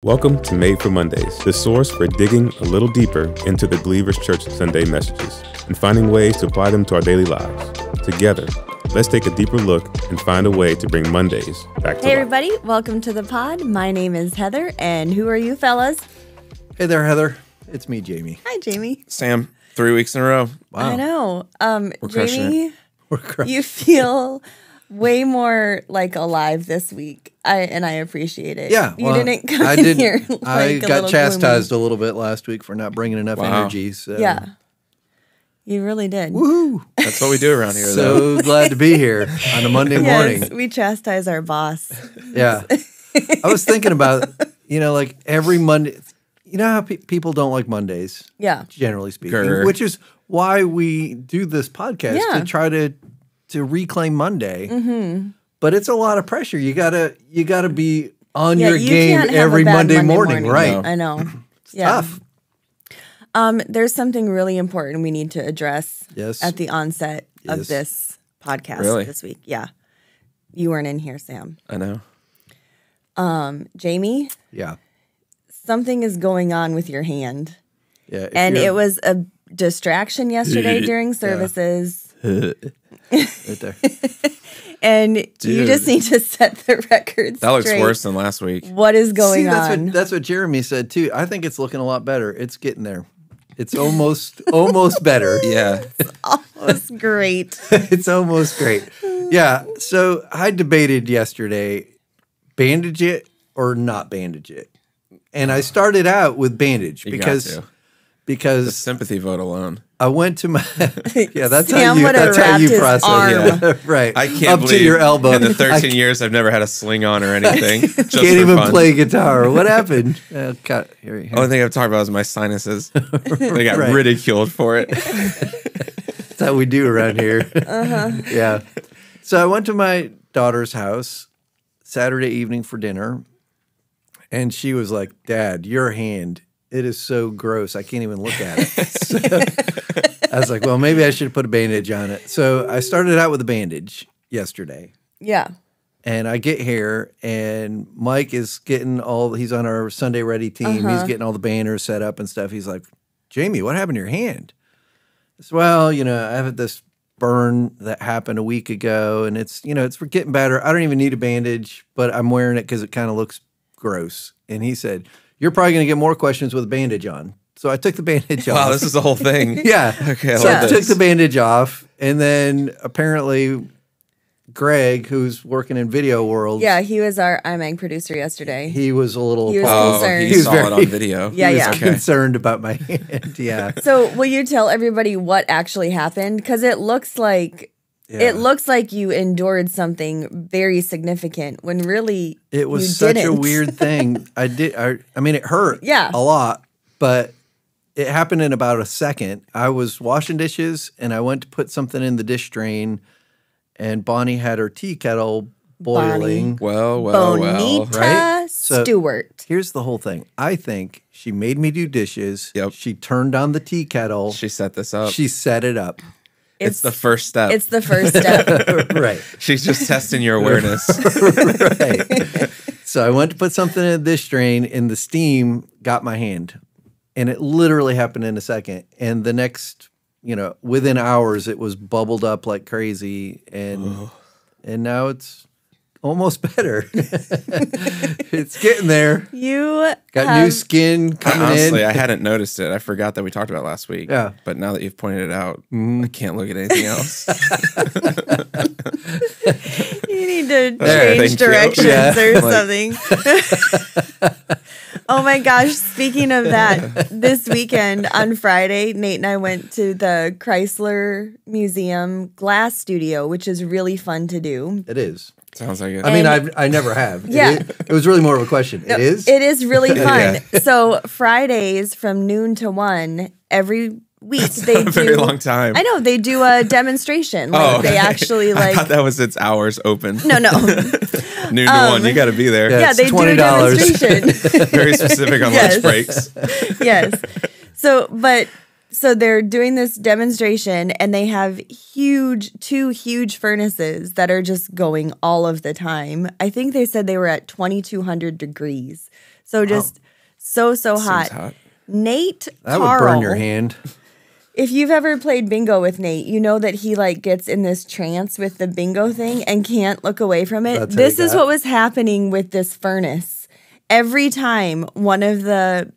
Welcome to Made for Mondays, the source for digging a little deeper into the Believers Church Sunday messages and finding ways to apply them to our daily lives. Together, let's take a deeper look and find a way to bring Mondays back to life. Hey everybody, welcome to the pod. My name is Heather, and who are you fellas? Hey there, Heather. It's me, Jamie. Hi, Jamie. Sam, 3 weeks in a row. Wow. I know. We're crushing Jamie, We're crushing. you feel way more like alive this week. I appreciate it. Yeah, you well, didn't come I in didn't. here like I a got little chastised gloomy. a little bit last week for not bringing enough Wow. energy. So. Yeah, you really did. Woohoo! That's what we do around here, though. So glad to be here on a Monday Yes, morning. we chastise our boss. Yeah, I was thinking about like every Monday. You know how people don't like Mondays, Yeah. generally speaking, Grr. which is why we do this podcast Yeah. to try to reclaim Monday. Mm-hmm. But it's a lot of pressure. You gotta be on your you game can't have a every bad Monday morning, right? No. I know. Yeah. Tough. There's something really important we need to address Yes. at the onset of Yes. this podcast Really? this week. Yeah. You weren't in here, Sam. I know. Jamie, Yeah. something is going on with your hand. Yeah. if And you're- it was a distraction yesterday during services. right there. And you Dude. just need to set the record That looks straight. worse than last week. What is going See, on? that's what Jeremy said too. I think it's looking a lot better. It's getting there. It's almost better. Yeah. That's great. It's almost great. Yeah. So I debated yesterday, bandage it or not bandage it, and I started out with bandage You because got to. The because sympathy vote alone. I went to my that's Sam how you would have that's how wrapped you his process arm. it. Right. I can't up believe to your elbow. in the I 13 years I've never had a sling on or anything. Just can't for even fun. play guitar. What happened? Here. Only thing I've talked about is my sinuses. They got Right. ridiculed for it. That's how we do around here. Yeah. So I went to my daughter's house Saturday evening for dinner, and she was like, "Dad, your hand, it is so gross. I can't even look at it." So I was like, well, maybe I should put a bandage on it. So I started out with a bandage yesterday. Yeah. And I get here, and Mike is getting he's on our Sunday Ready team. He's getting all the banners set up and stuff. He's like, "Jamie, what happened to your hand?" I said, well, I have this burn that happened a week ago, and it's getting better. I don't even need a bandage, but I'm wearing it because it kind of looks gross. And he said, "You're probably going to get more questions with a bandage on." So I took the bandage off. Wow, this is the whole thing. Yeah. Okay, I So love I took this. the bandage off, and then apparently Greg, who's working in video world, Yeah, he was our IMAG producer yesterday. he was a little He was concerned. He He was saw it very- on video. Yeah, he was yeah. Okay. concerned about my hand. Yeah. So will you tell everybody what actually happened? Because it looks like you endured something very significant when really It was you such a didn't. weird thing. I mean, it hurt Yeah. a lot, but it happened in about a second. I was washing dishes, and I went to put something in the dish drain, and Bonnie had her tea kettle boiling. Well. Bonita right? So- Stewart. Here's the whole thing. I think she made me do dishes. Yep. She turned on the tea kettle. She set this up. She set it up. It's the first step. It's the first step. Right. She's just testing your awareness. Right. So I went to put something in the dish drain, and the steam got my hand. And it literally happened in a second. And the next, within hours, it was bubbled up like crazy. And now it's almost better. It's getting there. You Got have, new skin coming Honestly, in. I hadn't noticed it. I forgot that we talked about it last week. Yeah. But now that you've pointed it out, I can't look at anything else. you need to There, change thank you. directions Yeah. or Like- something. Oh my gosh, speaking of that, this weekend on Friday, Nate and I went to the Chrysler Museum Glass Studio, which is really fun to do. It is. Sounds like it. I mean, And- I never have. Yeah. It was really more of a question. It is? It is really fun. Yeah. So Fridays from noon to 1 every week they a do very long time. I know they do a demonstration. Like they actually I thought like that was its hours open. no. Noon to 1. You got to be there. Yeah. Yeah, It's they do a $20. demonstration. Very specific on Yes. lunch breaks. Yes. So they're doing this demonstration and they have two huge furnaces that are just going all of the time. I think they said they were at 2,200 degrees. So just so hot. Seems hot. Nate That Carl, would burn your hand. if you've ever played bingo with Nate, you know that he like gets in this trance with the bingo thing and can't look away from it. That's how This he is got. what was happening with this furnace. Every time one of the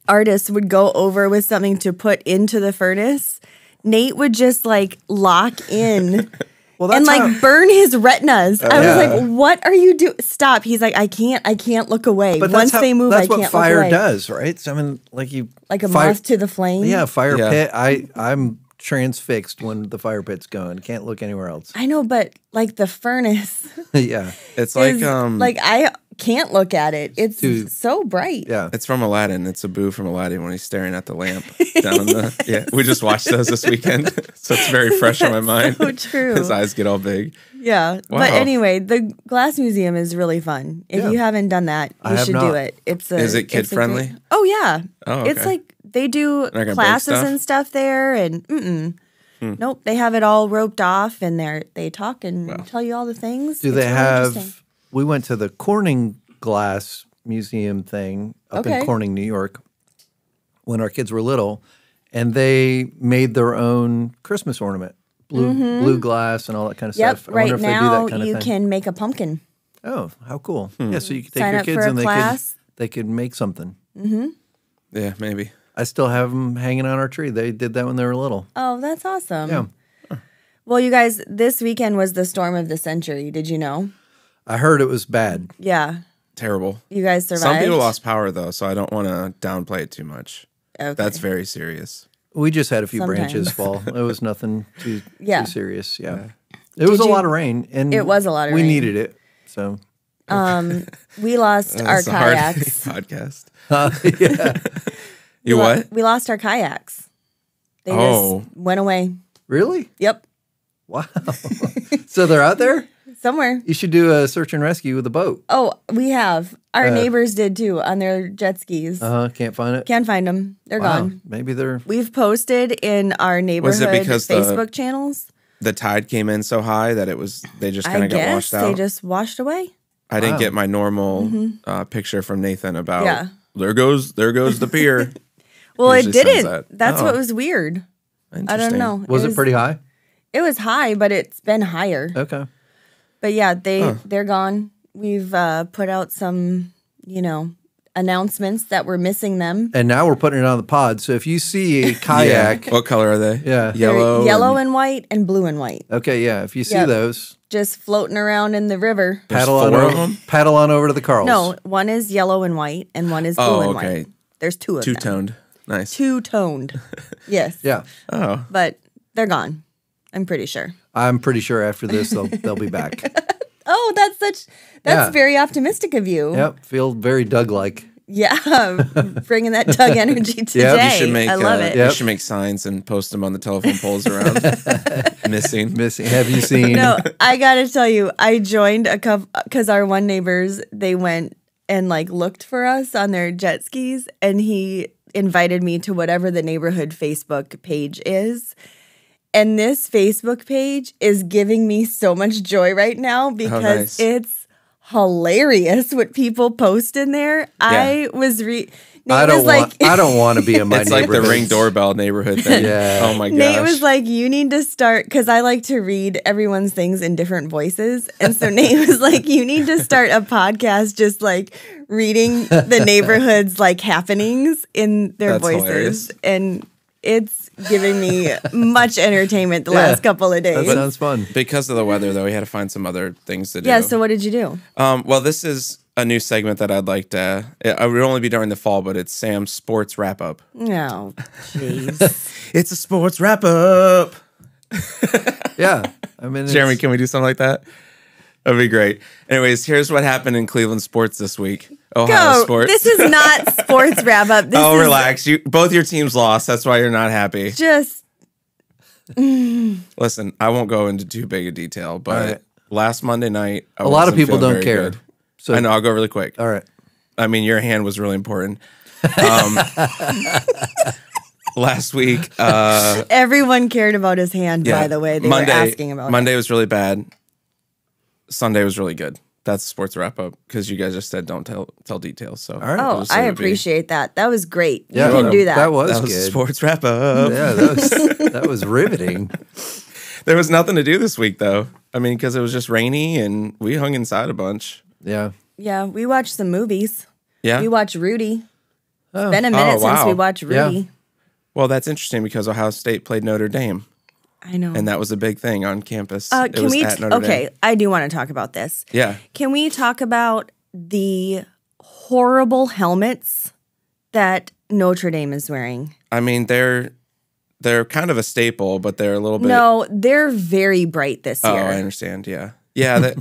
artists would go over with something to put into the furnace, Nate would just like lock in Well, and that's like how- burn his retinas. I was yeah. like, "What are you doing? Stop!" He's like, "I can't look away. But Once they move, I that's can't what fire look away." does, right? So, I mean, like you, Like a fire, moth to the flame. yeah, fire Yeah. pit. I'm transfixed when the fire pit's going. Can't look anywhere else. I know, but like the furnace Yeah, It's like is, I can't look at it. It's Too- so bright. yeah. it's from Aladdin. It's Abu from Aladdin when he's staring at the lamp down the. Yeah, we just watched those this weekend, so it's very fresh on my mind. So true. His eyes get all big. Yeah. Wow. But anyway, the Glass Museum is really fun. If Yeah. you haven't done that, I you have should not. do it. It's a, Is it it's a great- kid-friendly? Oh yeah. Oh, It's okay. like they do Not gonna break classes stuff? and stuff there, and nope, they have it all roped off, and they talk and tell you all the things. Do It's they really have? interesting. We went to the Corning Glass Museum thing up Okay. in Corning, New York, when our kids were little, and they made their own Christmas ornament, blue glass and all that kind of Yep. stuff. I wonder Right if they do now, that kind of you thing. can make a pumpkin. Oh, how cool! Yeah, so you could take Sign your up kids for a and class. they could make something. Yeah, maybe. I still have them hanging on our tree. They did that when they were little. Oh, that's awesome. Yeah, Well, you guys, this weekend was the storm of the century. Did you know? I heard it was bad. Yeah. Terrible. You guys survived. Some people lost power though, so I don't want to downplay it too much. Okay. That's very serious. We just had a few branches Sometimes. fall. It was nothing too Yeah. serious. Yeah, it was a you- lot of rain, and It was a lot of we rain. needed it. So We lost our It's a hard kayaks. podcast. yeah, You what? We lost our kayaks. They Oh. just went away. really? Yep. Wow. So they're out there. Somewhere. You should do a search and rescue with a boat. Oh, we have. Our neighbors did too on their jet skis. Can't find it. Can't find them. They're Wow. gone. Maybe they're. We've posted in our neighborhood because the- Facebook channels. The tide came in so high that they just kind I of got guess washed out. they just washed away. I didn't Wow. get my normal picture from Nathan about Yeah. there goes the pier. Well, it Usually sends didn't. that. That's Oh. what was weird. I don't Interesting. know. Was it pretty high? It was high, but it's been higher. Okay. But yeah, they're gone. We've put out some, announcements that we're missing them. And now we're putting it on the pod. So if you see a kayak, What color are they? Yeah. They're Yellow. yellow and white and blue and white, okay, yeah, if you see Yep. those, just floating around in the river. There's paddle on four of over. them? Paddle on over to the Carls. No, one is yellow and white, and one is blue Oh, and okay. white. There's two of them. Two-toned. Nice. Two-toned. Yes. Yeah, Oh. But they're gone. I'm pretty sure. I'm pretty sure after this they'll be back. Oh, that's Yeah. very optimistic of you. Yep, feel very Doug-like. Yeah, bringing that Doug energy today. You should make I love it. Yep. you should make signs and post them on the telephone poles around. Missing. Missing. Have you seen? No, I gotta tell you, I joined a couple because our one neighbors, they went and like looked for us on their jet skis, and he invited me to whatever the neighborhood Facebook page is. And this Facebook page is giving me so much joy right now because nice. it's hilarious what people post in there. I was Nate I don't was want. like I don't want to be in my It's like the neighborhood. Ring doorbell neighborhood thing. Yeah. Oh my gosh. Nate was like, you need to start, because I like to read everyone's things in different voices. And so Nate was like, you need to start a podcast just like reading the neighborhood's like happenings in their That's voices. hilarious. And it's giving me much entertainment the Yeah. last couple of That days. sounds fun. Because of the weather, though, we had to find some other things to do. Yeah, so what did you do? Well, this is a new segment that I'd like to. It would only be during the fall, but it's Sam's sports wrap up. No, jeez. It's a sports wrap up. Yeah, I mean, Jeremy, can we do something like that? That'd be great. Anyways, here's what happened in Cleveland sports this week. Ohio Go. sports. This is not sports wrap up. This Oh, is relax. Both your teams lost. That's why you're not happy. just Listen, I won't go into too big a detail, but All right. last Monday night, a lot of people don't care. Good. So I know. I'll go really quick. All right. I mean, your hand was really important. Last week, everyone cared about his hand, by the way. They were asking about it. Monday was really bad. Sunday was really good. That's sports wrap up because you guys just said don't tell details. So All right. Oh, I appreciate that. That was great. You Yeah, can do that. That was that was good. sports wrap up. Yeah, that was riveting. There was nothing to do this week though. I mean, because it was just rainy and we hung inside a bunch. Yeah. Yeah, we watched some movies. Yeah. We watched Rudy. Oh. It's been a minute wow. since we watched Rudy. Yeah. Well, that's interesting because Ohio State played Notre Dame, I know. and that was a big thing on campus. Can it was we? at Notre Okay, Dame. I do want to talk about this. Yeah. Can we talk about the horrible helmets that Notre Dame is wearing? I mean, they're kind of a staple, but they're a little bit. No, they're very bright this Oh, year. I understand. Yeah. Yeah. That.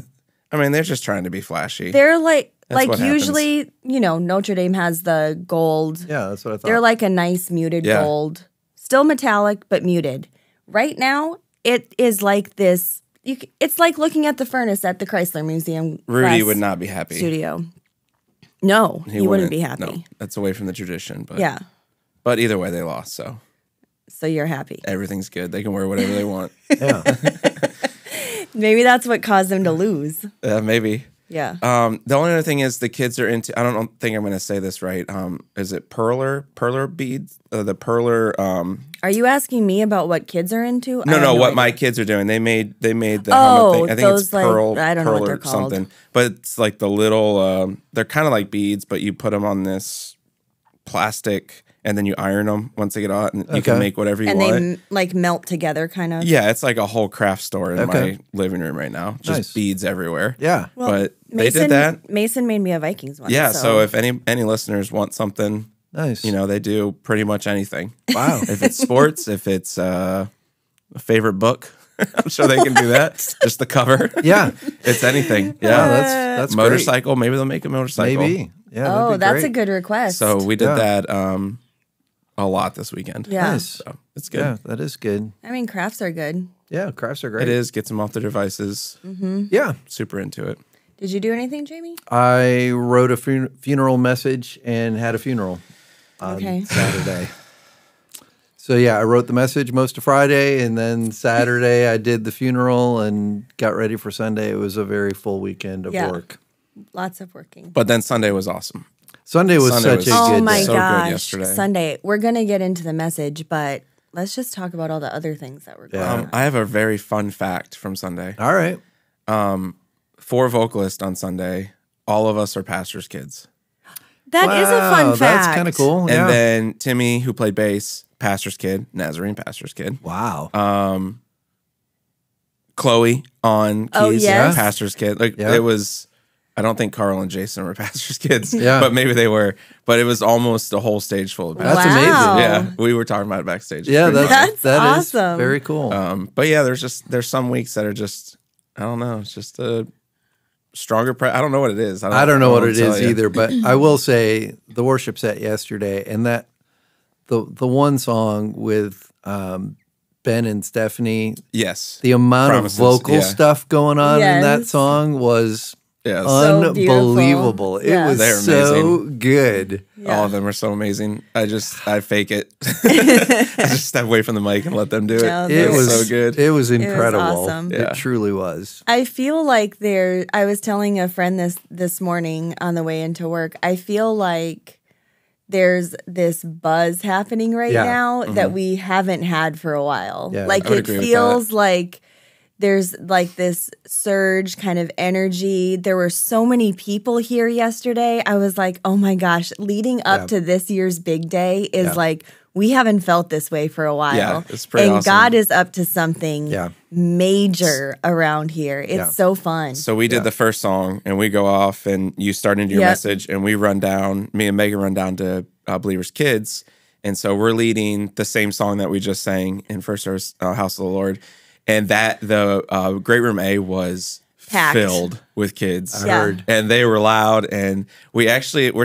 I mean, they're just trying to be flashy. They're like That's what happens. usually, Notre Dame has the gold. Yeah, that's what I thought. They're like a nice muted Yeah. gold, still metallic but muted. Right now, it is like this. It's like looking at the furnace at the Chrysler Museum. Rudy glass would not be happy. studio. No, he wouldn't be happy. No, that's away from the tradition. But Yeah, But either way, they lost, so so you're happy. everything's good. They can wear whatever they want. yeah. Maybe that's what caused them to lose. Maybe. Yeah. The only other thing is the kids are into. I don't think I'm going to say this right. Is it perler beads? The perler. Are you asking me about what kids are into? I No, have what idea. my kids are doing. They made the helmet Oh, thing. I think those, it's like, pearl. I don't know what pearl they're or called. something. But it's like the little. They're kind of like beads, but you put them on this plastic, and then you iron them once they get out, and you can Okay. make whatever you And want. they like melt together, kind of. Yeah, it's like a whole craft store in Okay. my living room right now. Just Nice. beads everywhere. Yeah. Well, but they did that. Mason made me a Vikings one. Yeah, so if any listeners want something, Nice. they do pretty much anything. Wow. If it's sports, if it's a favorite book, I'm sure they can do that. Just the cover. Yeah. It's anything. Wow, Yeah. that's great. Motorcycle. Maybe they'll make a motorcycle. Maybe. Yeah. oh, that'd be that's great. a good request. So we did Yeah. that a lot this weekend. yeah. Nice. So it's good. Yeah, that is good. I mean, crafts are good. Yeah, crafts are great. It is. Gets them off their devices. Yeah. Super into it. Did you do anything, Jamie? I wrote a funeral message and had a funeral on Okay. Saturday. So yeah, I wrote the message most of Friday, and then Saturday I did the funeral and got ready for Sunday. It was a very full weekend of Yeah. work. Lots of working. But then Sunday was awesome. Sunday was Sunday such was a Oh good my day. So good gosh. yesterday. Sunday. We're going to get into the message, but let's just talk about all the other things that were going on. I have a very fun fact from Sunday. All right. 4 vocalists on Sunday. All of us are pastors' kids. That is a fun Wow, fact. That's kind of cool. And Yeah. then Timmy, who played bass, pastor's kid, Nazarene pastor's kid. Wow. Chloe on keys, Oh, yes. pastor's kid. Like Yeah. it was. I don't think Carl and Jason were pastor's kids. Yeah. But maybe they were. But it was almost a whole stage full of pastors. That's amazing. Wow. Yeah, we were talking about it backstage. It's yeah, pretty that's That's is awesome. very cool. But yeah, there's some weeks that are just I don't know. It's just a stronger. I don't know what it is. I don't know what it tell is you. either, but I will say the worship set yesterday, and that the one song with Ben and Stephanie, Yes. the amount Promises, of vocal yeah. stuff going on in that Yes. song was Yes. So unbelievable. beautiful. It Yeah. was They're so good. All of them are so amazing. I fake it. I just step away from the mic and let them do it. No, It They're was so good. It was incredible. awesome. It Yeah. truly was. I feel like I was telling a friend this morning on the way into work. I feel like there's this buzz happening right Yeah. now that we haven't had for a while. Yeah. Like I would it agree with feels like there's like this surge kind of energy. There were so many people here yesterday. I was like, oh my gosh, leading up Yeah. to this year's big day is Yeah. like, we haven't felt this way for a while. Yeah, it's pretty and awesome. God is up to something Yeah. major around here. It's Yeah. so fun. So we did the first song, and we go off, and you start into your Yep. message, and we run down. Me and Megan run down to Believers Kids, and so we're leading the same song that we just sang in First Service, House of the Lord, and that the Great Room A was Packed. filled with kids. Yeah. heard. And they were loud, and we're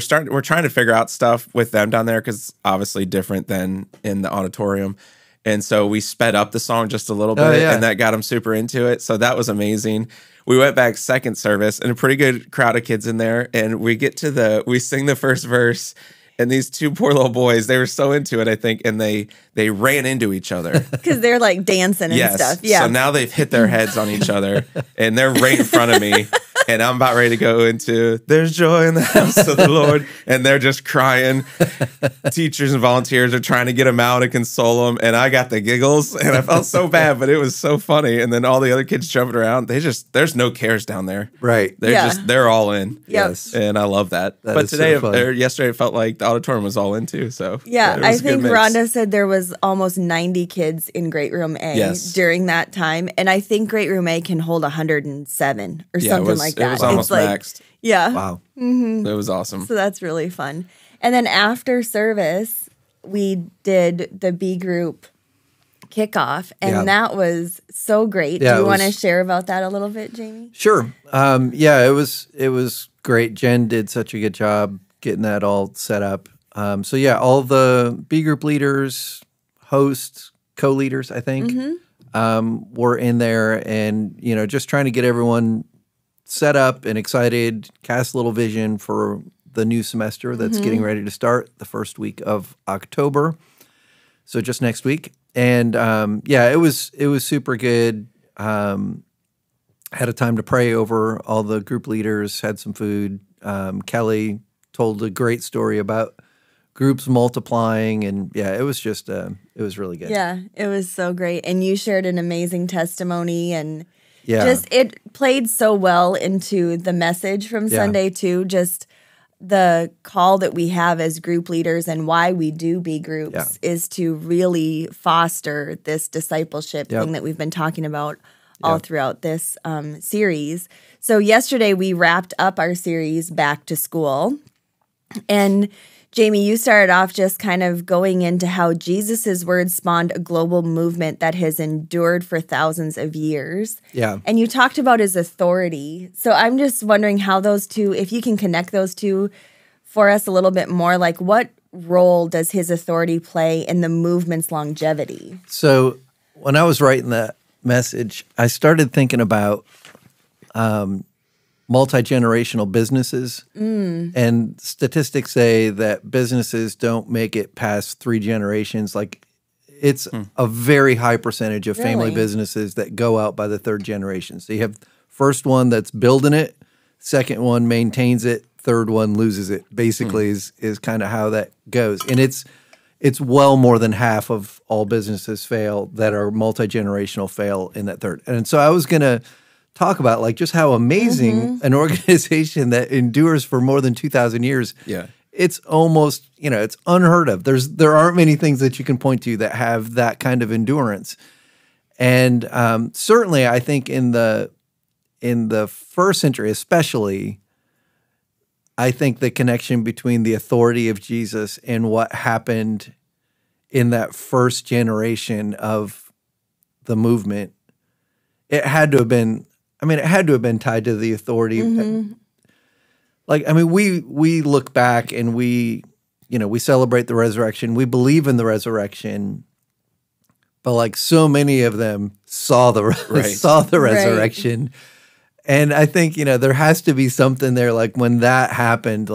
trying to figure out stuff with them down there because it's obviously different than in the auditorium. And so we sped up the song just a little bit, Oh, yeah. and that got them super into it. So that was amazing. We went back second service, and a pretty good crowd of kids in there. And we sing the first verse, and these 2 poor little boys, they were so into it, I think, and they ran into each other. Because they're like dancing and Yes. stuff. Yeah. So now they've hit their heads on each other, and they're right in front of me. And I'm about ready to go into there's joy in the house of the Lord. And they're just crying. Teachers and volunteers are trying to get them out and console them. And I got the giggles and I felt so bad, but it was so funny. And then all the other kids jumping around. There's no cares down there. Right. They're all in. Yes. And I love that. But today, or yesterday, it felt like the auditorium was all in too. So yeah, I think Rhonda said there was almost 90 kids in Great Room A during that time. And I think Great Room A can hold 107 or something like that. It was almost maxed. Yeah. Wow. Mm-hmm. It was awesome. So that's really fun. And then after service, we did the B group kickoff, and that was so great. Yeah, do you want to share about that a little bit, Jamie? Sure. Yeah, it was great. Jen did such a good job getting that all set up. So yeah, all the B group leaders, hosts, co-leaders, I think, were in there, and just trying to get everyone set up and excited, cast a little vision for the new semester that's getting ready to start the first week of October. So just next week. And yeah, it was super good. Had a time to pray over all the group leaders, had some food. Kelly told a great story about groups multiplying, and yeah, it was just it was really good. Yeah, it was so great. And you shared an amazing testimony, and just it played so well into the message from Sunday too. Just the call that we have as group leaders and why we do B groups is to really foster this discipleship thing that we've been talking about all throughout this series. So yesterday we wrapped up our series Back to School. And Jamie, you started off just kind of going into how Jesus's words spawned a global movement that has endured for thousands of years. Yeah. And you talked about his authority. So I'm just wondering how those two, if you can connect those two for us a little bit more, like what role does his authority play in the movement's longevity? So when I was writing that message, I started thinking about multi-generational businesses, and statistics say that businesses don't make it past 3 generations. Like it's a very high percentage of family businesses that go out by the 3rd generation. So you have first one that's building it, second one maintains it, third one loses it. Basically, is kind of how that goes, and it's well more than half of all businesses fail that are multi-generational fail in that third. And so I was gonna talk about like just how amazing an organization that endures for more than 2,000 years. Yeah. It's almost, it's unheard of. There aren't many things that you can point to that have that kind of endurance. And certainly I think in the first century especially, I think the connection between the authority of Jesus and what happened in that first generation of the movement, it had to have been tied to the authority. We look back and we celebrate the resurrection. We believe in the resurrection, but like so many of them saw the resurrection. And I think, there has to be something there. Like when that happened,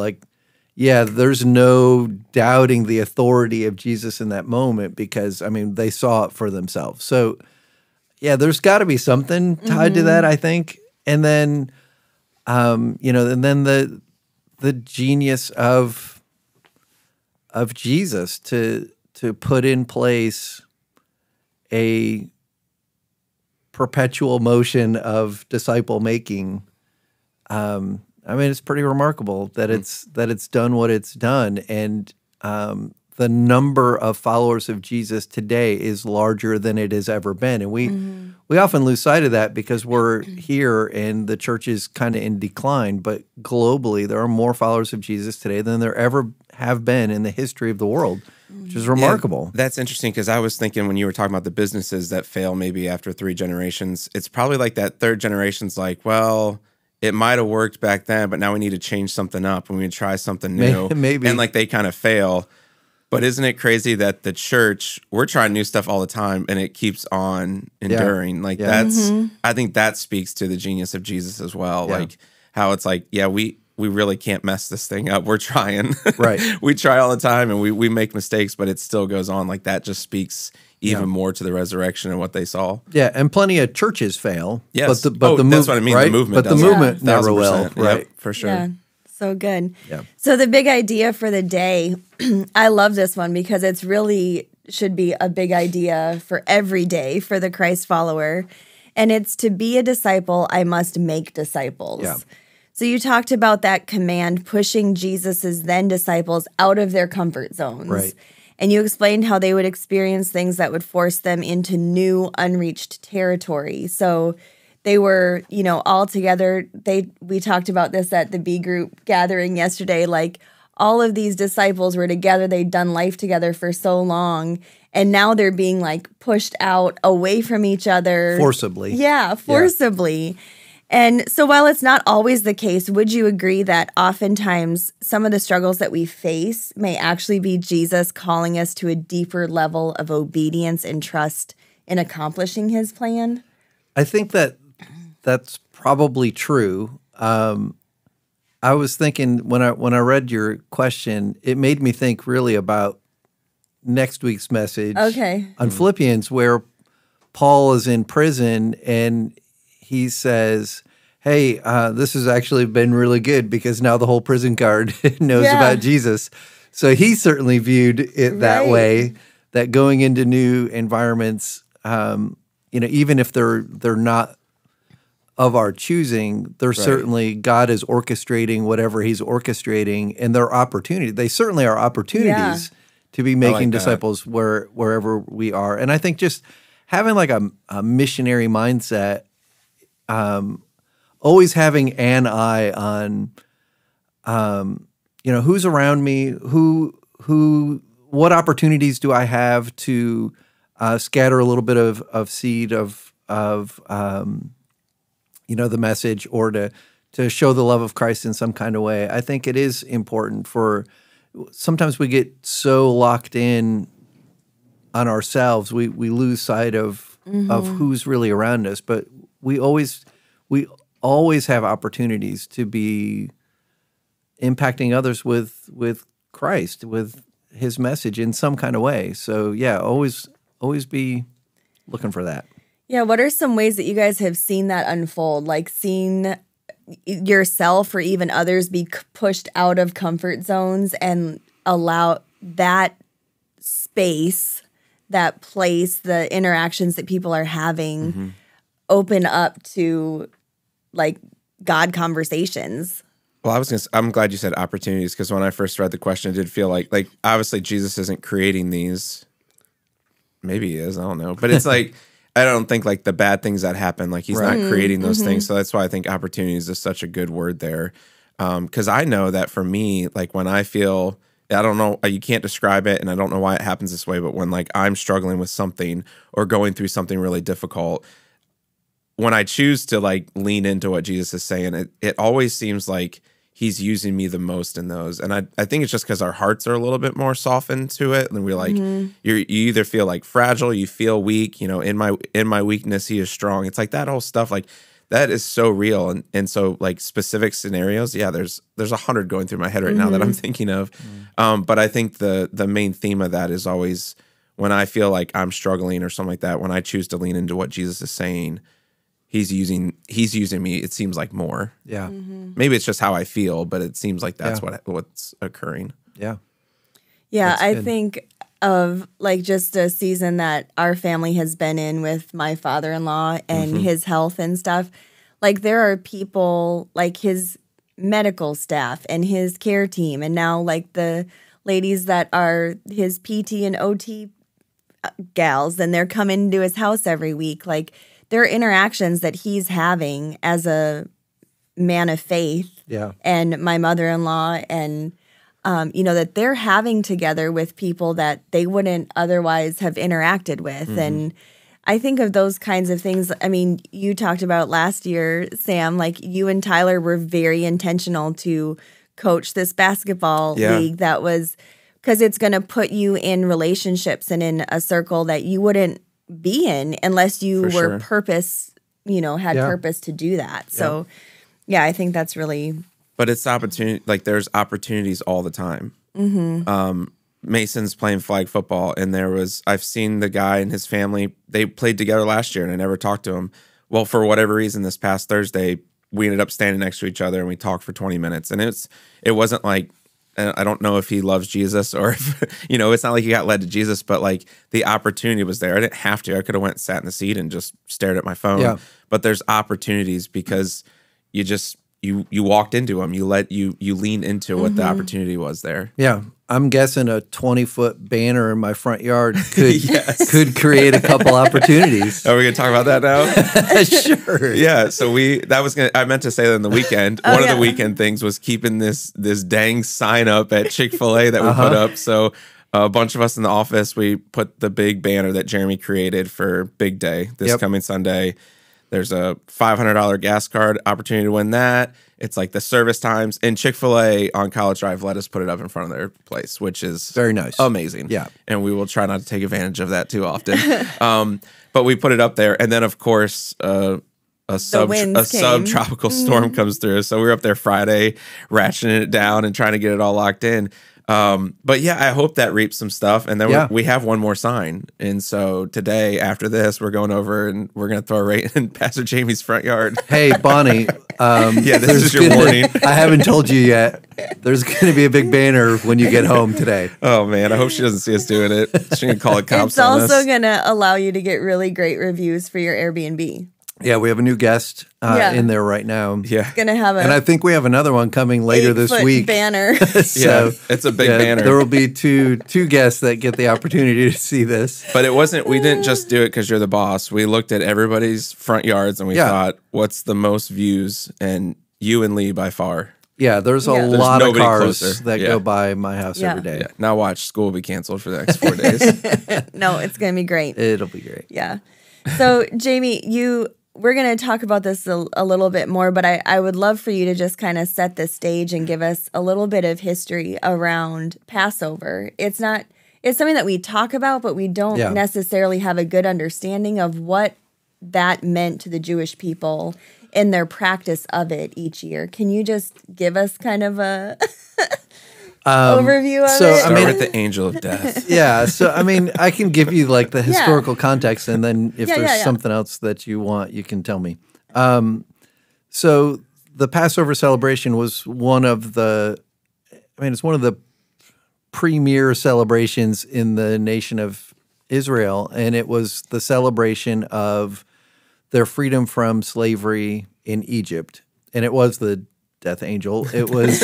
there's no doubting the authority of Jesus in that moment because, they saw it for themselves. So yeah, there's got to be something tied to that, I think. And then, and then the genius of Jesus to put in place a perpetual motion of disciple making. It's pretty remarkable that it's done what it's done, and the number of followers of Jesus today is larger than it has ever been. And we often lose sight of that because we're here and the church is kind of in decline. But globally, there are more followers of Jesus today than there ever have been in the history of the world, which is remarkable. Yeah, that's interesting because I was thinking when you were talking about the businesses that fail maybe after 3 generations, it's probably like that 3rd generation's like, well, it might have worked back then, but now we need to change something up and we need to try something new. Maybe. And they kind of fail. But isn't it crazy that the church, we're trying new stuff all the time and it keeps on enduring? That's, I think that speaks to the genius of Jesus as well. Yeah. Like how it's like, we really can't mess this thing up. We're trying. Right. We try all the time and we make mistakes, but it still goes on. Like that just speaks even more to the resurrection and what they saw. Yeah, and plenty of churches fail. Yes. But the that's what I mean. right? The movement But the doesn't. movement never will, 1000%. right? Yep, for sure. Yeah, so good. Yeah. So the big idea for the day, I love this one because it's really should be a big idea for every day for the Christ follower. And it's to be a disciple, I must make disciples. Yeah. So you talked about that command pushing Jesus's then disciples out of their comfort zones. Right. And you explained how they would experience things that would force them into new, unreached territory. So they were, all together. We talked about this at the B group gathering yesterday. Like all of these disciples were together. They'd done life together for so long. And now they're being like pushed out away from each other. Forcibly. Yeah, forcibly. Yeah. And so while it's not always the case, would you agree that oftentimes some of the struggles that we face may actually be Jesus calling us to a deeper level of obedience and trust in accomplishing his plan? I think that's probably true. I was thinking when I read your question, it made me think really about next week's message on Philippians, where Paul is in prison and he says, hey, this has actually been really good because now the whole prison guard knows about Jesus. So he certainly viewed it that way, that going into new environments, even if they're not of our choosing, they're certainly, God is orchestrating whatever he's orchestrating, and they're opportunities. They certainly are opportunities to be making disciples wherever we are. And I think just having like a missionary mindset, always having an eye on, who's around me, what opportunities do I have to scatter a little bit of seed of the message, or to show the love of Christ in some kind of way. I think it is important sometimes we get so locked in on ourselves, we lose sight of who's really around us, but we always have opportunities to be impacting others with Christ, with his message in some kind of way. So yeah, always be looking for that. Yeah, what are some ways that you guys have seen that unfold? Like seen yourself or even others be pushed out of comfort zones and allow that space, that place, the interactions that people are having open up to like God conversations. Well, I'm glad you said opportunities, because when I first read the question, it did feel like obviously Jesus isn't creating these. Maybe he is, I don't know. But it's like, I don't think like the bad things that happen, like he's not creating those things. So that's why I think opportunities is such a good word there. Because I know that for me, like when I feel, I don't know, you can't describe it, and I don't know why it happens this way, but when like I'm struggling with something or going through something really difficult, when I choose to like lean into what Jesus is saying, it always seems like he's using me the most in those. And I think it's just because our hearts are a little bit more softened to it. And we're like, you either feel like fragile, you feel weak, in my weakness, he is strong. It's like that whole stuff, like that is so real. And so like specific scenarios, there's 100 going through my head right now that I'm thinking of. But I think the main theme of that is always when I feel like I'm struggling or something like that, when I choose to lean into what Jesus is saying, he's using me, it seems like more. Yeah. Maybe it's just how I feel, but it seems like that's what's occurring. Yeah. Yeah, I think of like just a season that our family has been in with my father-in-law and his health and stuff. Like there are people like his medical staff and his care team, and now like the ladies that are his PT and OT gals, and they're coming to his house every week. Like there are interactions that he's having as a man of faith, and my mother-in-law, and that they're having together with people that they wouldn't otherwise have interacted with. And I think of those kinds of things. I mean, you talked about last year, Sam, like you and Tyler were very intentional to coach this basketball league that was, because it's going to put you in relationships and in a circle that you wouldn't be in unless you were purpose, had purpose to do that. So I think that's really. But it's opportunity, like there's opportunities all the time. Mason's playing flag football, and I've seen the guy and his family, they played together last year, and I never talked to him. Well, for whatever reason, this past Thursday, we ended up standing next to each other, and we talked for 20 minutes. And it wasn't like, I don't know if he loves Jesus or if, it's not like he got led to Jesus, but like the opportunity was there. I didn't have to. I could have went and sat in the seat and just stared at my phone. Yeah. But there's opportunities because you walked into them. You lean into what the opportunity was there. Yeah. I'm guessing a 20-foot banner in my front yard could create a couple opportunities. Are we going to talk about that now? Sure. Yeah. So I meant to say that in the weekend. One of the weekend things was keeping this dang sign up at Chick-fil-A that we put up. So a bunch of us in the office, we put the big banner that Jeremy created for Big Day this coming Sunday. There's a $500 gas card opportunity to win that. It's like the service times. And Chick-fil-A on College Drive let us put it up in front of their place, which is very nice. Amazing. Yeah. And we will try not to take advantage of that too often. But we put it up there. And then, of course, a subtropical storm comes through. So we were up there Friday, ratcheting it down and trying to get it all locked in. But yeah, I hope that reaps some stuff. And then we have one more sign. And so today, after this, we're going over and we're going to throw right in Pastor Jamie's front yard. Hey, Bonnie. This is your warning. I haven't told you yet. There's going to be a big banner when you get home today. Oh, man. I hope she doesn't see us doing it. She can call it cops on us. It's also going to allow you to get really great reviews for your Airbnb. Yeah, we have a new guest in there right now. Yeah, gonna have and I think we have another one coming later this week. Banner. So it's a big banner. There will be two guests that get the opportunity to see this. But it wasn't. We didn't just do it because you're the boss. We looked at everybody's front yards and we thought, what's the most views? And you and Lee by far. Yeah, there's a lot of cars that go by my house every day. Yeah. Now watch, school will be canceled for the next 4 days. No, it's gonna be great. It'll be great. Yeah. So Jamie, we're going to talk about this a little bit more, but I would love for you to just kind of set the stage and give us a little bit of history around Passover. It's something that we talk about, but we don't necessarily have a good understanding of what that meant to the Jewish people in their practice of it each year. Can you just give us kind of a overview of it? Start with the angel of death. Yeah, so I mean, I can give you like the historical context, and then if there's something else that you want, you can tell me. So the Passover celebration was it's one of the premier celebrations in the nation of Israel, and it was the celebration of their freedom from slavery in Egypt, and it was the death angel. It was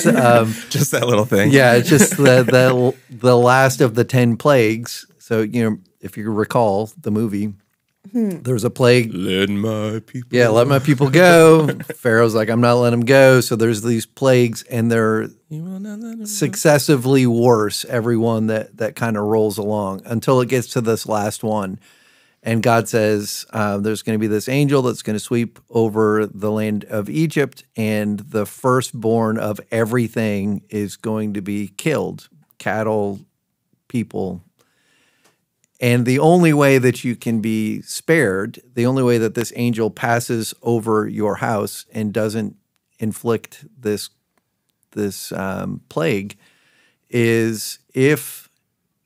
just that little thing. Yeah, just the last of the 10 plagues. So, if you recall the movie, there's a plague. Let my people go. Let my people go. Pharaoh's like, I'm not letting them go. So there's these plagues, and they're successively worse, every one that kind of rolls along until it gets to this last one. And God says there's going to be this angel that's going to sweep over the land of Egypt, and the firstborn of everything is going to be killed, cattle, people. And the only way that you can be spared, the only way that this angel passes over your house and doesn't inflict this plague is if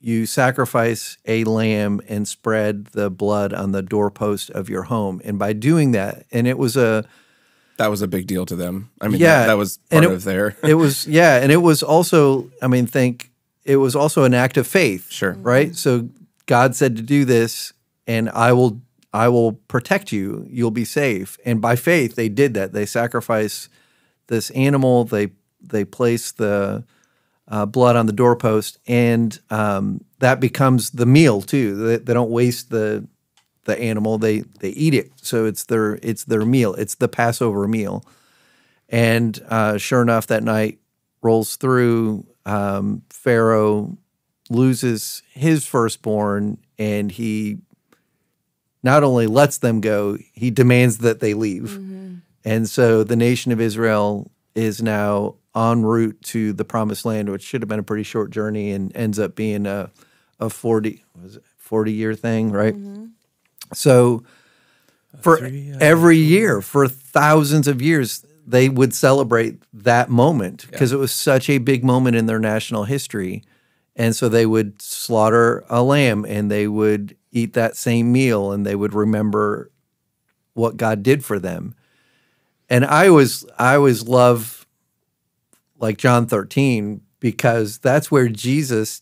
you sacrifice a lamb and spread the blood on the doorpost of your home. And by doing that, and that was a big deal to them. I mean, that was part of their. It was, and it was also, it was also an act of faith. Sure. Right? So God said to do this, and I will protect you. You'll be safe. And by faith, they did that. They sacrificed this animal. They placed the blood on the doorpost, and that becomes the meal too. They don't waste the animal; they eat it. So it's their meal. It's the Passover meal. And sure enough, that night rolls through. Pharaoh loses his firstborn, and he not only lets them go, he demands that they leave. Mm-hmm. And so the nation of Israel is now en route to the Promised Land, which should have been a pretty short journey and ends up being a 40-year thing, right? Mm-hmm. So for every year, for thousands of years, they would celebrate that moment because it was such a big moment in their national history. And so they would slaughter a lamb and they would eat that same meal and they would remember what God did for them. And I always love like John 13 because that's where Jesus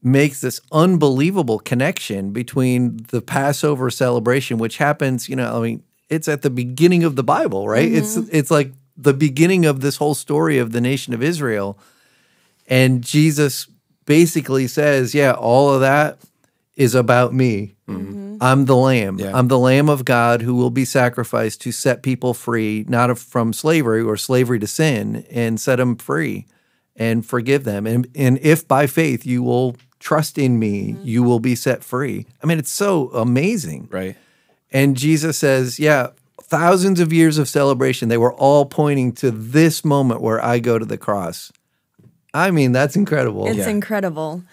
makes this unbelievable connection between the Passover celebration, which happens, it's at the beginning of the Bible, right? It's like the beginning of this whole story of the nation of Israel. And Jesus basically says, yeah, all of that is about me. I'm the Lamb. Yeah. I'm the Lamb of God who will be sacrificed to set people free, not from slavery or slavery to sin, and set them free and forgive them. And if by faith you will trust in me, you will be set free. I mean, it's so amazing. Right. And Jesus says, yeah, thousands of years of celebration, they were all pointing to this moment where I go to the cross. I mean, that's incredible. It's incredible.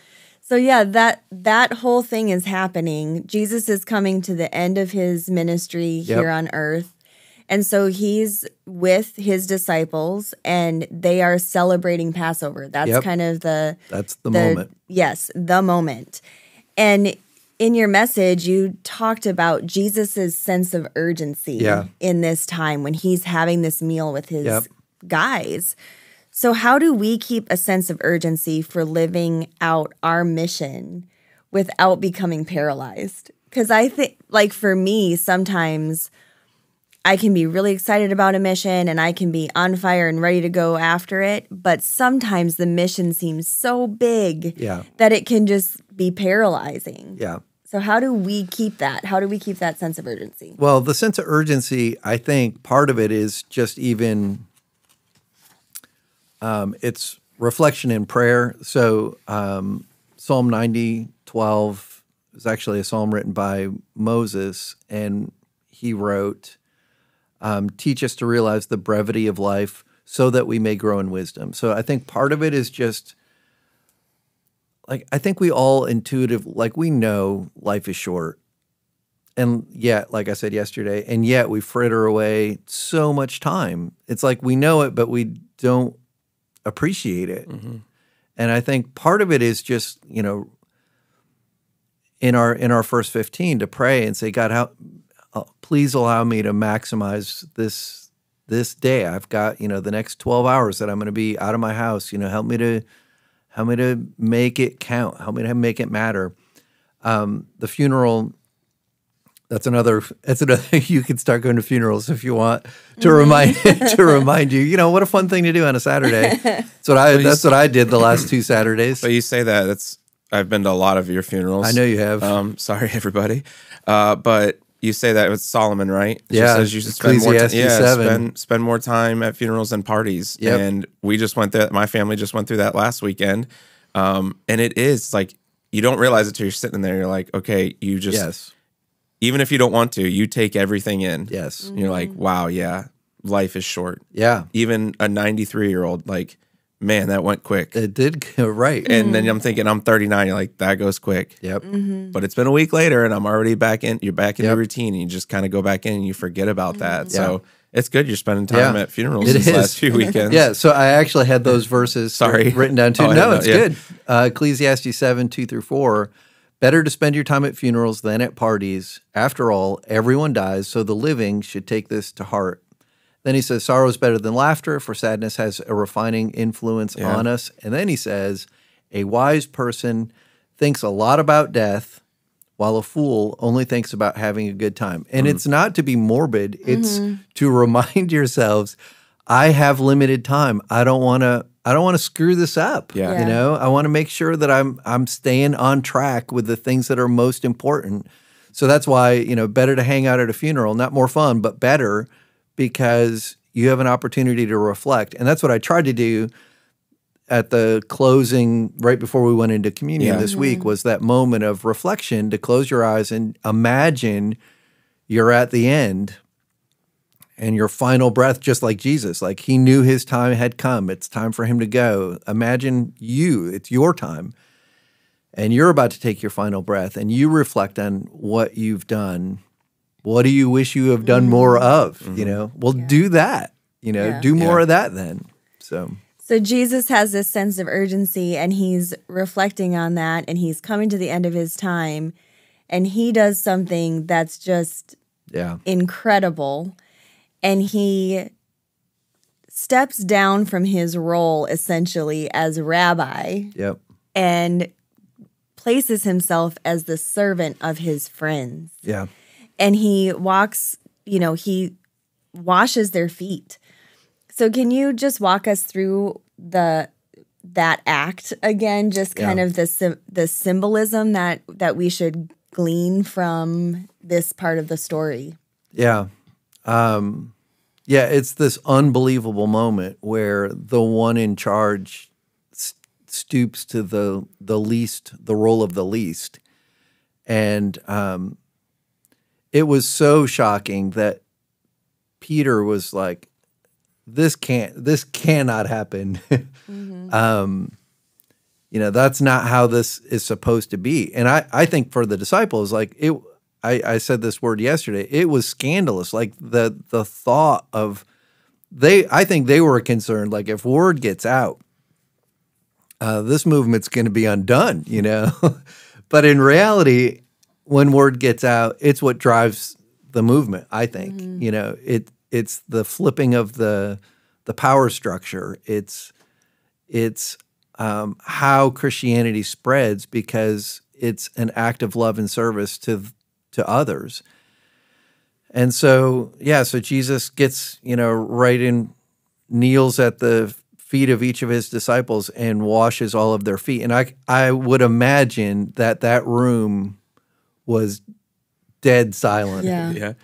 So yeah, that whole thing is happening. Jesus is coming to the end of his ministry here on earth. And so he's with his disciples and they are celebrating Passover. That's kind of that's the moment. Yes, the moment. And in your message, you talked about Jesus's sense of urgency in this time when he's having this meal with his guys. So how do we keep a sense of urgency for living out our mission without becoming paralyzed? Because I think, like for me, sometimes I can be really excited about a mission and I can be on fire and ready to go after it. But sometimes the mission seems so big that it can just be paralyzing. Yeah. So how do we keep that? How do we keep that sense of urgency? Well, the sense of urgency, I think part of it is just even it's reflection in prayer. So Psalm 90:12 is actually a psalm written by Moses, and he wrote, teach us to realize the brevity of life so that we may grow in wisdom. So I think part of it is just, like, I think we all we know life is short. And yet, like I said yesterday, and yet we fritter away so much time. It's like we know it, but we don't appreciate it. And I think part of it is just, in our first 15 to pray and say, God, please allow me to maximize this day. I've got, the next 12 hours that I'm going to be out of my house. Help me to make it count. Help me to make it matter. The funeral, that's another you can start going to funerals if you want to remind you, what a fun thing to do on a Saturday. That's what I did the last 2 Saturdays. But you say that I've been to a lot of your funerals. I know you have. Sorry, everybody. But you say that with Solomon, right? It Yeah. says you should spend more time. Ecclesiastes 7. Spend more time at funerals and parties. Yep. And we just went there. My family just went through that last weekend. And it is like, you don't realize it till you're sitting there. You're like, okay, you just, even if you don't want to, you take everything in. Yes. And you're like, wow, yeah, life is short. Yeah. Even a 93-year-old, like, man, that went quick. It did go right. And then I'm thinking, I'm 39. You're like, that goes quick. Yep. But it's been a week later, and I'm already back in. You're back in the routine, and you just kind of go back in, and you forget about that. So it's good you're spending time at funerals these last few weekends. Yeah. So I actually had those verses written down too. No, it's good. Ecclesiastes 7, 2-4. Better to spend your time at funerals than at parties. After all, everyone dies, so the living should take this to heart. Then he says, sorrow is better than laughter, for sadness has a refining influence on us. And then he says, a wise person thinks a lot about death, while a fool only thinks about having a good time. And it's not to be morbid. It's to remind yourselves, I have limited time. I don't want to screw this up. Yeah. You know, I want to make sure that I'm staying on track with the things that are most important. So that's why, better to hang out at a funeral, not more fun, but better, because you have an opportunity to reflect. And that's what I tried to do at the closing, right before we went into communion this week, was that moment of reflection, to close your eyes and imagine you're at the end and your final breath, just like Jesus. Like, he knew his time had come. It's time for him to go. Imagine it's your time. And you're about to take your final breath, and you reflect on what you've done. What do you wish you have done more of? Well, do that. Do more of that then. So So Jesus has this sense of urgency, and he's reflecting on that, and he's coming to the end of his time, and he does something that's just incredible. And he steps down from his role essentially as rabbi and places himself as the servant of his friends. Yeah. And he walks, he washes their feet. So can you just walk us through that act again, just kind of the symbolism that we should glean from this part of the story? Yeah. It's this unbelievable moment where the one in charge stoops to the role of the least. And it was so shocking that Peter was like, this cannot happen. That's not how this is supposed to be. And I think for the disciples, like I said this word yesterday, it was scandalous. Like the thought of I think they were concerned, like if word gets out, this movement's going to be undone, But in reality, when word gets out, it's what drives the movement, I think. It's the flipping of the power structure. It's how Christianity spreads because it's an act of love and service to others. And so Jesus gets, right in, kneels at the feet of each of his disciples and washes all of their feet. And I would imagine that room was dead silent. Yeah.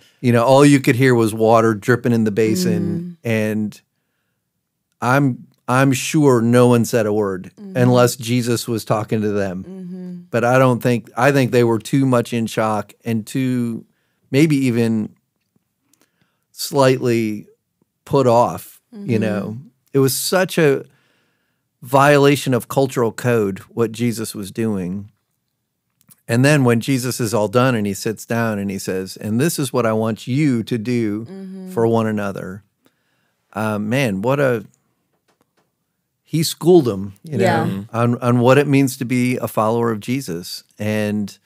All you could hear was water dripping in the basin. And I'm sure no one said a word unless Jesus was talking to them. But I think they were too much in shock and too, maybe even slightly put off, It was such a violation of cultural code, what Jesus was doing. And then when Jesus is all done and he sits down and he says, and this is what I want you to do for one another. He schooled them, on what it means to be a follower of Jesus. And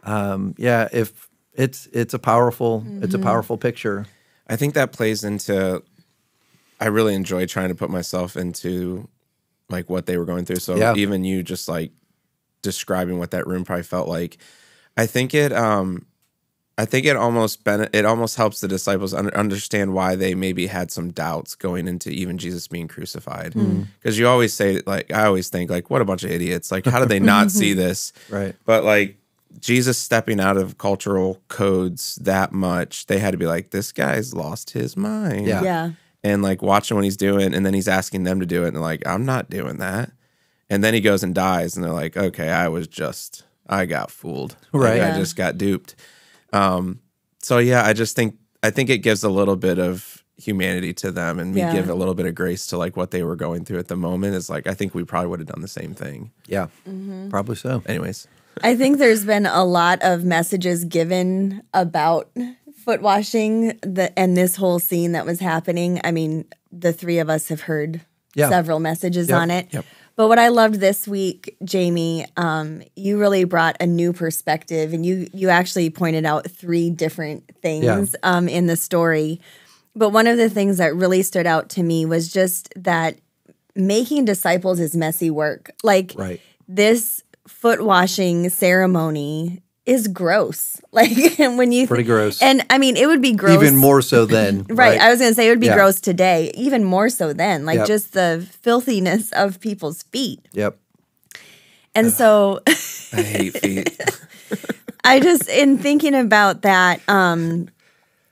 if it's a powerful picture. I think that plays into, I really enjoy trying to put myself into like what they were going through. So even you just like describing what that room probably felt like, I think it almost helps the disciples understand why they maybe had some doubts going into even Jesus being crucified. Because you always say, like, I always think, like, what a bunch of idiots. Like, how did they not see this? Right. But, like, Jesus stepping out of cultural codes that much, they had to be like, this guy's lost his mind. Yeah. And, like, watching what he's doing, and then he's asking them to do it, and they're like, I'm not doing that. And then he goes and dies, and they're like, okay, I got fooled. Right. I just got duped. So yeah, I think it gives a little bit of humanity to them, and we give a little bit of grace to like what they were going through at the moment. It's like, I think we probably would have done the same thing. Yeah, probably so. Anyways. I think there's been a lot of messages given about foot washing and this whole scene that was happening. I mean, the three of us have heard several messages on it. Yep. But what I loved this week, Jamie, you really brought a new perspective, and you actually pointed out three different things in the story. But one of the things that really stood out to me was just that making disciples is messy work. Like this foot washing ceremony is gross. Like when you pretty gross. And I mean, it would be gross even more so then. Right. I was going to say it would be gross today, even more so then. Like just the filthiness of people's feet. Yep. And so I hate feet. I just, in thinking about that, I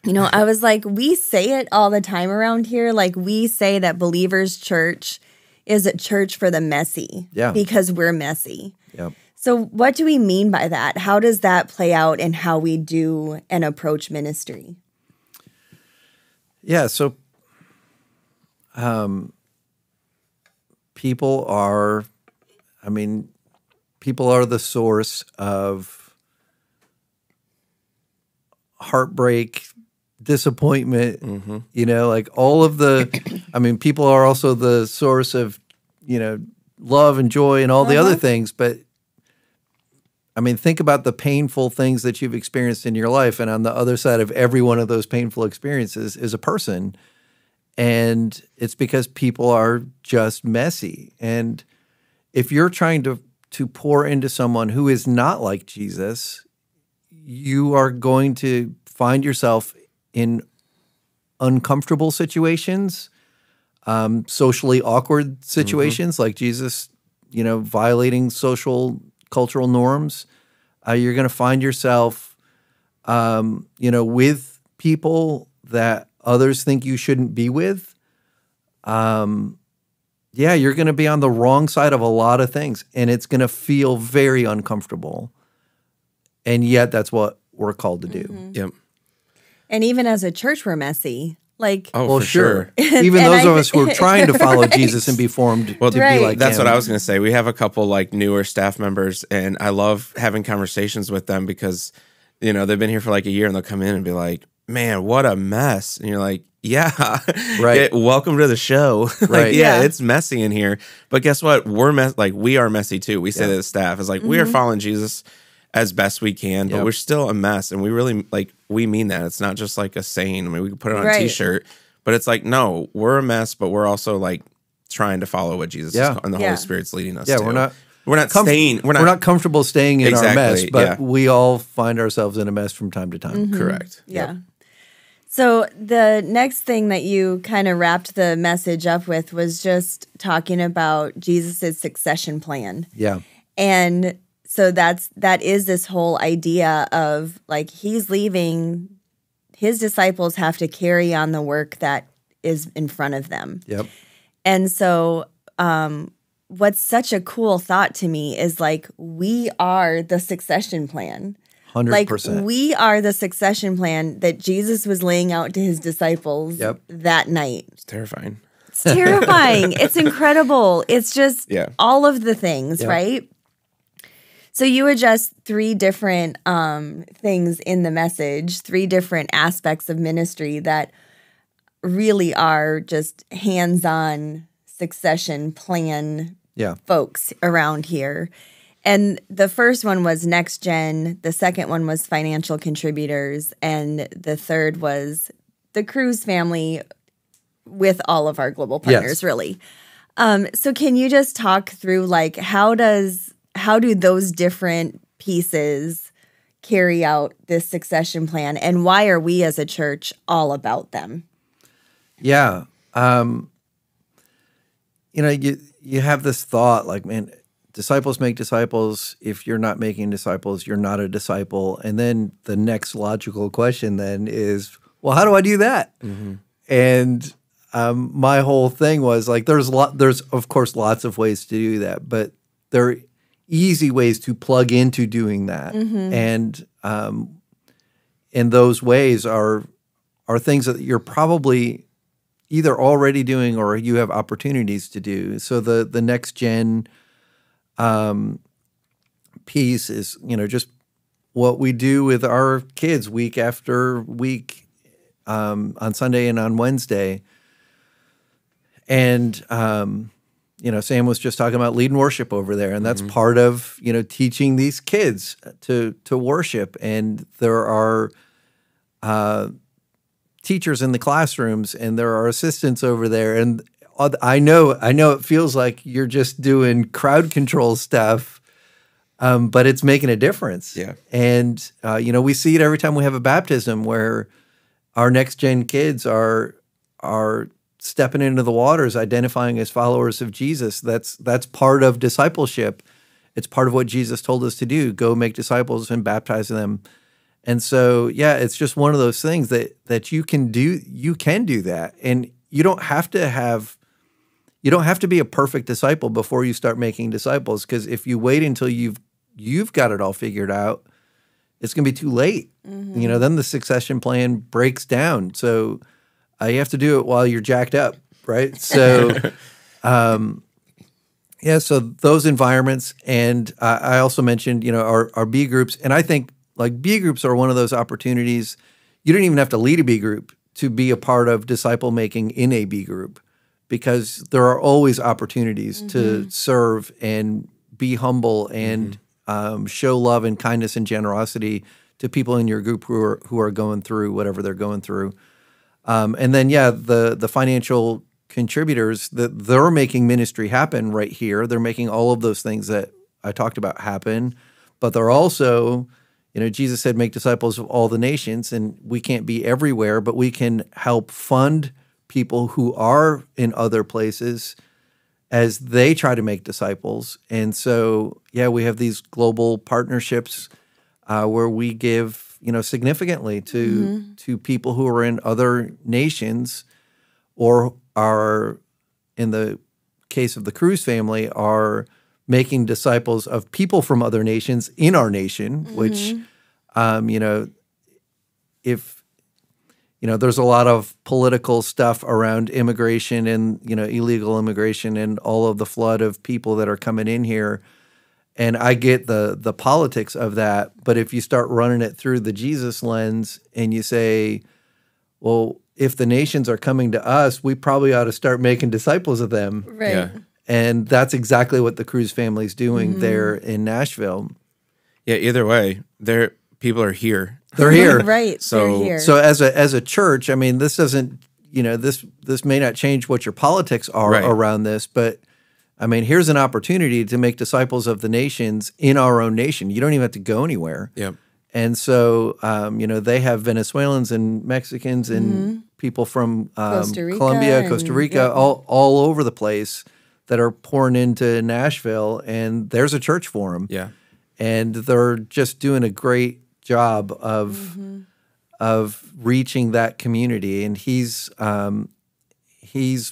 was like, we say it all the time around here. Like we say that Believers Church is a church for the messy. Yeah. Because we're messy. Yep. So what do we mean by that? How does that play out in how we do and approach ministry? Yeah, so people are the source of heartbreak, disappointment, like all of the I mean, people are also the source of, love and joy and all the other things. But I mean, think about the painful things that you've experienced in your life. And on the other side of every one of those painful experiences is a person. And it's because people are just messy. And if you're trying to pour into someone who is not like Jesus, you are going to find yourself in uncomfortable situations, socially awkward situations like Jesus, violating social cultural norms. You're going to find yourself, with people that others think you shouldn't be with. You're going to be on the wrong side of a lot of things, and it's going to feel very uncomfortable. And yet that's what we're called to do. Yep. And even as a church, we're messy. Like, well, sure. Even those of us who are trying to follow Jesus and be formed to be like that's him. what I was going to say. We have a couple like newer staff members, and I love having conversations with them because, they've been here for like a year, and they'll come in and be like, man, what a mess. And you're like, yeah, right. Welcome to the show. Right. It's messy in here. But guess what? We are messy too. We say that as staff. It's like we are following Jesus as best we can, but we're still a mess. And we really we mean that. It's not just like a saying. I mean, we can put it on a t-shirt, but it's like, no, we're a mess, but we're also like trying to follow what Jesus is, and the Holy Spirit's leading us to. We're not we're not comfortable staying in our mess, but we all find ourselves in a mess from time to time. Correct. Yeah. Yep. So the next thing that you kind of wrapped the message up with was just talking about Jesus's succession plan. Yeah. And so that is this whole idea of like he's leaving, his disciples have to carry on the work that is in front of them. Yep. And so what's such a cool thought to me is like we are the succession plan. 100%. Like we are the succession plan that Jesus was laying out to his disciples that night. It's terrifying. It's terrifying. It's incredible. It's just all of the things, right? So you address 3 different things in the message, 3 different aspects of ministry that really are just hands-on succession plan folks around here. And the first one was next gen, the second one was financial contributors, and the third was the Cruz family with all of our global partners, really. So can you just talk through like how do those different pieces carry out this succession plan, and why are we as a church all about them? Yeah. You have this thought like, man, disciples make disciples. If you're not making disciples, you're not a disciple. And then the next logical question then is, well, how do I do that? Mm-hmm. And my whole thing was like, there's of course lots of ways to do that, but there are easy ways to plug into doing that. Mm-hmm. And those ways are things that you're probably either already doing or you have opportunities to do. So the next gen piece is, just what we do with our kids week after week on Sunday and on Wednesday. And, Sam was just talking about leading worship over there, and that's part of, teaching these kids to worship. And there are teachers in the classrooms, and there are assistants over there. And I know it feels like you're just doing crowd control stuff, but it's making a difference. Yeah. And, we see it every time we have a baptism where our next gen kids are stepping into the waters, identifying as followers of Jesus. That's part of discipleship. It's part of what Jesus told us to do. Go make disciples and baptize them. And so, it's just one of those things that you can do. You can do that. And you don't have to be a perfect disciple before you start making disciples, because if you wait until you've got it all figured out, it's going to be too late. Mm-hmm. Then the succession plan breaks down. So you have to do it while you're jacked up, right? So, so those environments. And I also mentioned, our B groups. And I think like B groups are one of those opportunities. You don't even have to lead a B group to be a part of disciple making in a B group. because there are always opportunities to serve and be humble and show love and kindness and generosity to people in your group who are going through whatever they're going through. And then, the financial contributors, they're making ministry happen right here. They're making all of those things that I talked about happen, but they're also, Jesus said, make disciples of all the nations, and we can't be everywhere, but we can help fund people who are in other places as they try to make disciples. And so, we have these global partnerships where we give, significantly to people who are in other nations, or are, in the case of the Cruz family, are making disciples of people from other nations in our nation, which, if, there's a lot of political stuff around immigration and, illegal immigration and all of the flood of people that are coming in here. And I get the politics of that. But if you start running it through the Jesus lens and you say, well, if the nations are coming to us, we probably ought to start making disciples of them. Right. Yeah. And that's exactly what the Cruz family's doing there in Nashville. Yeah, either way, people are here. They're here. Right. So- They're here. So as a church, I mean, this doesn't, this may not change what your politics are Right. around this, but I mean, here's an opportunity to make disciples of the nations in our own nation. You don't even have to go anywhere. Yep. And so, they have Venezuelans and Mexicans and people from Costa Rica Colombia, Costa and- Rica, yep. all over the place that are pouring into Nashville, and there's a church for them. Yeah. And they're just doing a great job of reaching that community. And he's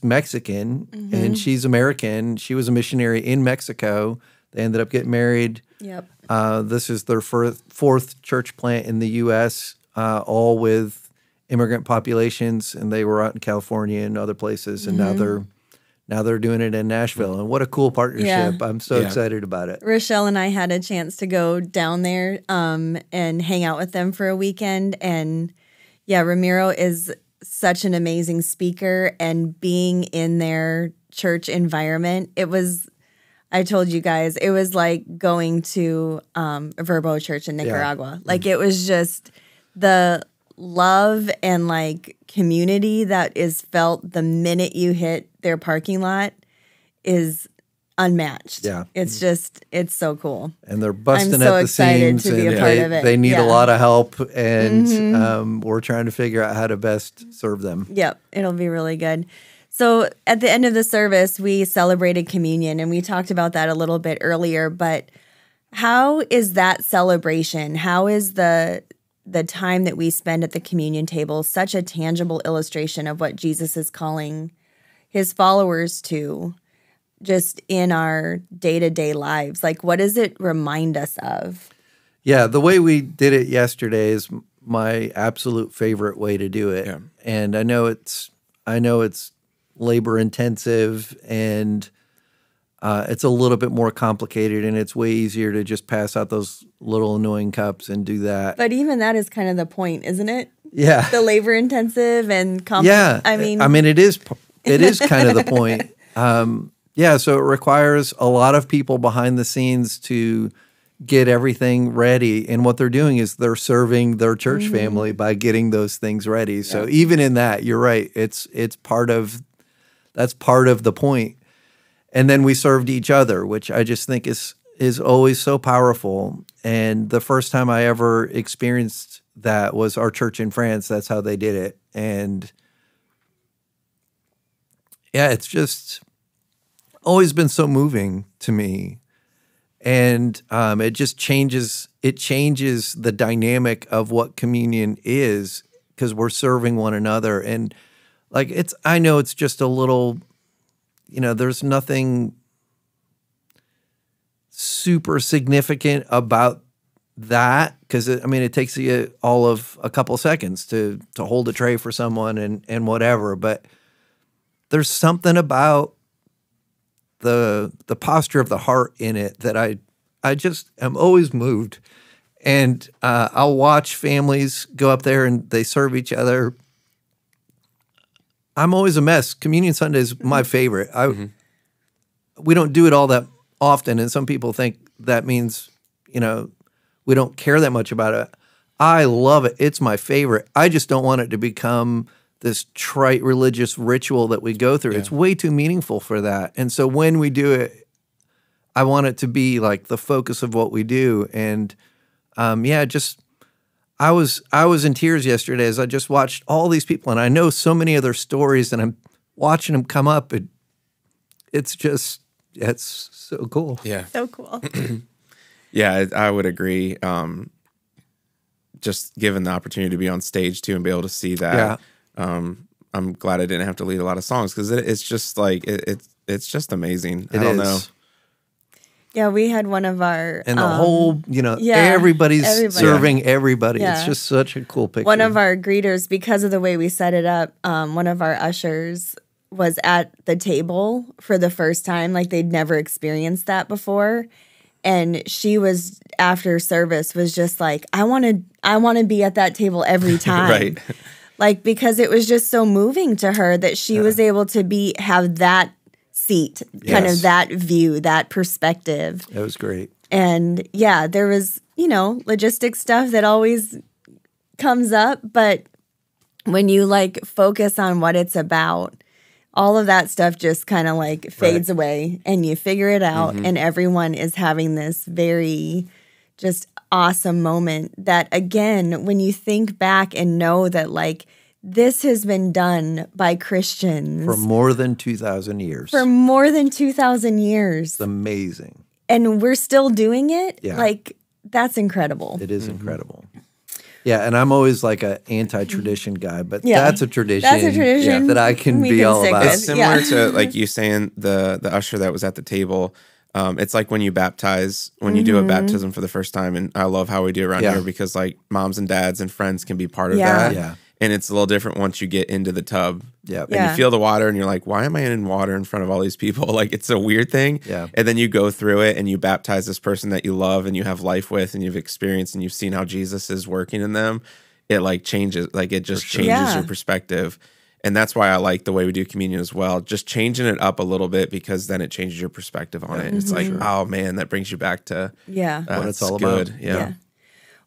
Mexican and she's American. She was a missionary in Mexico. They ended up getting married. Yep. This is their fourth church plant in the U.S., all with immigrant populations, and they were out in California and other places, and now they're doing it in Nashville. And what a cool partnership! Yeah. I'm so excited about it. Rochelle and I had a chance to go down there and hang out with them for a weekend. And Ramiro is such an amazing speaker, and being in their church environment, I told you guys, it was like going to a Verbo church in Nicaragua. Like, it was just the love and like community that is felt the minute you hit their parking lot is unmatched. Yeah. It's so cool. And they're busting I'm so at the excited seams, to be and a part of it. they need Yeah. a lot of help, and we're trying to figure out how to best serve them. Yep, it'll be really good. So at the end of the service, we celebrated communion, and we talked about that a little bit earlier, but how is that celebration? How is the time that we spend at the communion table such a tangible illustration of what Jesus is calling his followers to just in our day-to-day lives? Like, what does it remind us of? Yeah, the way we did it yesterday is my absolute favorite way to do it. Yeah. And I know it's labor intensive, and it's a little bit more complicated, and it's way easier to just pass out those little annoying cups and do that. But even that is kind of the point, isn't it? Yeah. The labor intensive and I mean it is kind of the point. So it requires a lot of people behind the scenes to get everything ready, and what they're doing is they're serving their church family by getting those things ready. So even in that, you're right. It's part of the point. And then we served each other, which I just think is always so powerful. And the first time I ever experienced that was our church in France. That's how they did it. And it's just always been so moving to me. And it just changes the dynamic of what communion is, because we're serving one another. And like, I know it's just a little, there's nothing super significant about that, because it takes you all of a couple seconds to hold a tray for someone and whatever. But there's something about the posture of the heart in it that I just am always moved. And I'll watch families go up there and they serve each other I'm always a mess. Communion Sunday is my favorite. We don't do it all that often, and some people think that means, we don't care that much about it. I love it. It's my favorite. I just don't want it to become this trite religious ritual that we go through. Yeah. It's way too meaningful for that. And so when we do it, I want it to be like the focus of what we do. And I was in tears yesterday as I just watched all these people, and I know so many of their stories, and I'm watching them come up. It's so cool. Yeah. So cool. Yeah, I would agree. Just given the opportunity to be on stage too and be able to see that, I'm glad I didn't have to lead a lot of songs, because it's just like it's just amazing. I don't know. Yeah, we had one of our and the whole, everybody's serving everybody. Yeah. It's just such a cool picture. One of our greeters, because of the way we set it up, one of our ushers was at the table for the first time. Like, they'd never experienced that before. And she was, after service, was just like, I want to be at that table every time. Right. Like, because it was just so moving to her that she was able to have that seat, kind of that view, that perspective. That was great. And yeah, there was, logistic stuff that always comes up, but when you like focus on what it's about, all of that stuff just kind of like fades away, and you figure it out, and everyone is having this very just awesome moment that, again, when you think back and know that like this has been done by Christians for more than 2,000 years. For more than 2,000 years. It's amazing. And we're still doing it? Yeah. Like, that's incredible. It is incredible. Yeah, and I'm always like an anti-tradition guy, but that's a tradition. That's a tradition that I can be all about. It's similar to like you saying the usher that was at the table. It's like when you baptize, when you do a baptism for the first time, and I love how we do it around here, because like moms and dads and friends can be part of that. Yeah. And it's a little different once you get into the tub. Yeah. And you feel the water and you're like, why am I in water in front of all these people? Like, it's a weird thing. Yeah. And then you go through it and you baptize this person that you love and you have life with and you've experienced and you've seen how Jesus is working in them. It like changes, like it just changes your perspective. And that's why I like the way we do communion as well. Just changing it up a little bit, because then it changes your perspective on it. It's like, oh man, that brings you back to what it's all good. about. Yeah.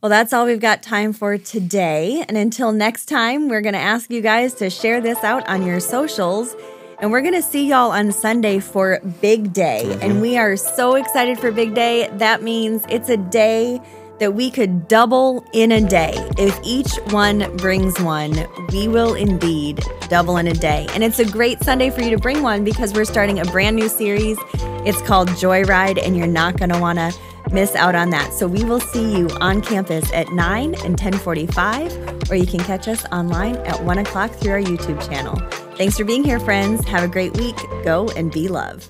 Well, that's all we've got time for today. And until next time, we're going to ask you guys to share this out on your socials. And we're going to see y'all on Sunday for Big Day. And we are so excited for Big Day. That means it's a day that we could double in a day. If each one brings one, we will indeed double in a day. And it's a great Sunday for you to bring one, because we're starting a brand new series. It's called Joyride, and you're not going to want to miss out on that. So we will see you on campus at 9 and 10:45, or you can catch us online at 1 o'clock through our YouTube channel. Thanks for being here, friends. Have a great week. Go and be love.